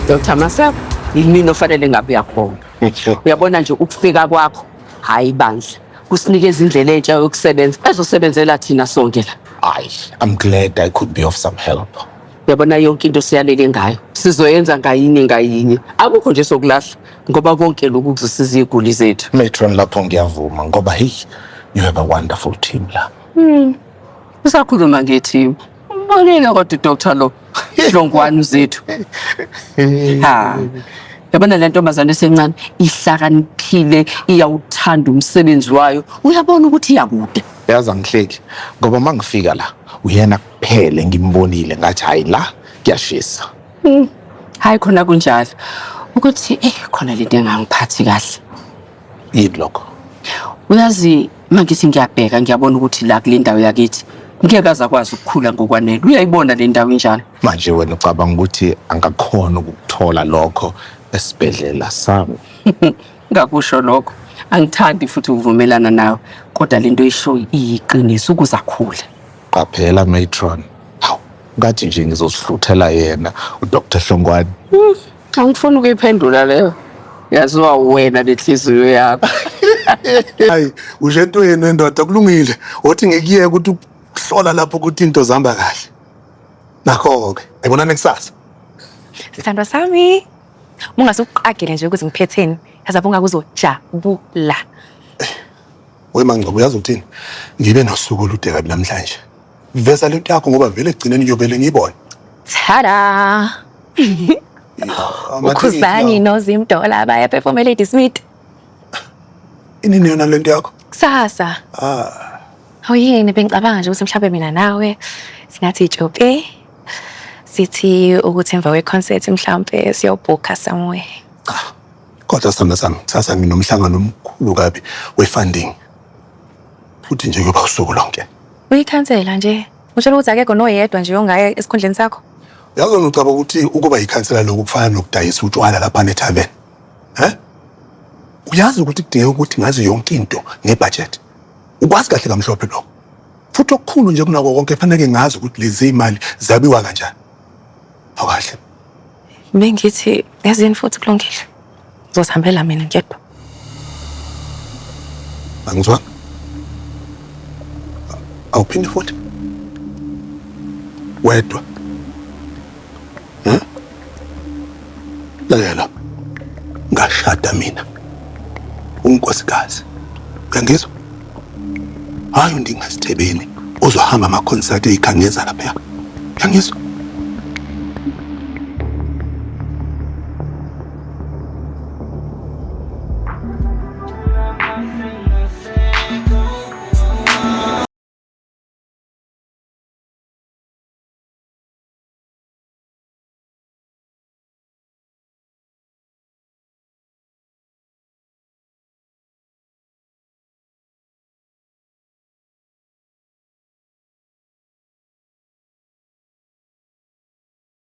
Dr. Maseko, yimina ofanele ngabe uyakhona. Uyabona nje ukufika kwakho, hayi bandla. Kusinikeza indlela entsha yokusebenza ezosebenzela thina sonke la. I'm glad I could be of some help. Uyabona yonke into siyalele ngayo. Sizoyenza ngayinye ngayinye. Akukho nje sokulahla ngoba konke lokhu kuzosiza iziguli zethu. Matron lapho ngiyavuma ngoba hey, you have a wonderful team la. Usakhuluma ngethi ubonile kodwa Dr. lo Hlongwane zethu. Ha. Yabona le ntombazane esencane ihlakaniphile iyawuthanda umsebenzi wayo. Uyabona ukuthi iyakude. Yazi angihleki ngoba mangifika la uyena kuphele ngimbonile ngathi hayi la kuyashisa. Hayi khona kunjalo. Ukuthi khona lento engangiphathi kahle. Yini lokho? Uyazi mangithi ngiyabheka ngiyabona ukuthi la kule ndawo yakithi ngeke azakwazi ukukhula ngokwanele. Uyayibona le ndawo injalo. Manje wena ucabanga ukuthi angakhona ukuthola lokho esibhedlela sami? Ngakusho lokho. Angithandi futhi ukuvumelana nawe. Kodwa lento isho iyiqiniso ukuzakhula. Qaphela matron. Hawu, ngathi nje ngizosihluthela yena uDr. Hlongwane. Angifuni ukuyiphendula leyo. Yaziwa wena lenhliziyo yakho. Hayi, ushetweni endoda kulungile. Othi ngekuyeke ukuthi ukuhlola lapho ukuthi into zihamba kahle. Nakho-ke, ayibonane kusasa. Sithandwa sami. Mungasuqagele nje ukuthi ngiphetheni. Yazi abonga kuzojabula. Wemangcobo uyazi ukuthini? Ngibe nosuku olude kabi namhlanje. Vesa lento yakho ngoba vele egcineni ngiyobele ngiyibone. Tada. Ukhuzani noZimdola baya perform Lady Smith. Inini yona lento yakho? Kusasa. Awuyini bengicabanga nje ukuthi mhlawumbe mina nawe singathi ijobe. Sithi ukuthi emva kweconcert mhlawumbe siyobhukha somewhere. Kodwa sithanda sami, sasa nginomhlangano omkhulu kabi we-funding. Futhi nje kuba usuku lonke. Uyikhansela nje. Utshela ukuthi akekho noyedwa nje ongaya esikhundleni sakho. Yazi ngicabanga ukuthi ukuba yikhansela lokhu kufana nokudayisa utshwala lapha neTavern. Uyazi ukuthi kudingeka ukuthi ngazi yonke into ngebudget. Ukwazi kahle kamhlophe lokho. Futhi okukhulu nje kunako konke kufanele ngazi ukuthi lezi imali zabiwa kanjani. Awakahle. Bengithi yazini futhi kulungile. Ngizosihambela mina ngedwa. Angizwa. Awuphinde futhi. Wedwa. Lalela. Ngashada mina. Unkosikazi. Uyangizwa? Hayi ndingasithebeni. Uzohamba ama concert ezikhangeza lapha. Uyangizwa?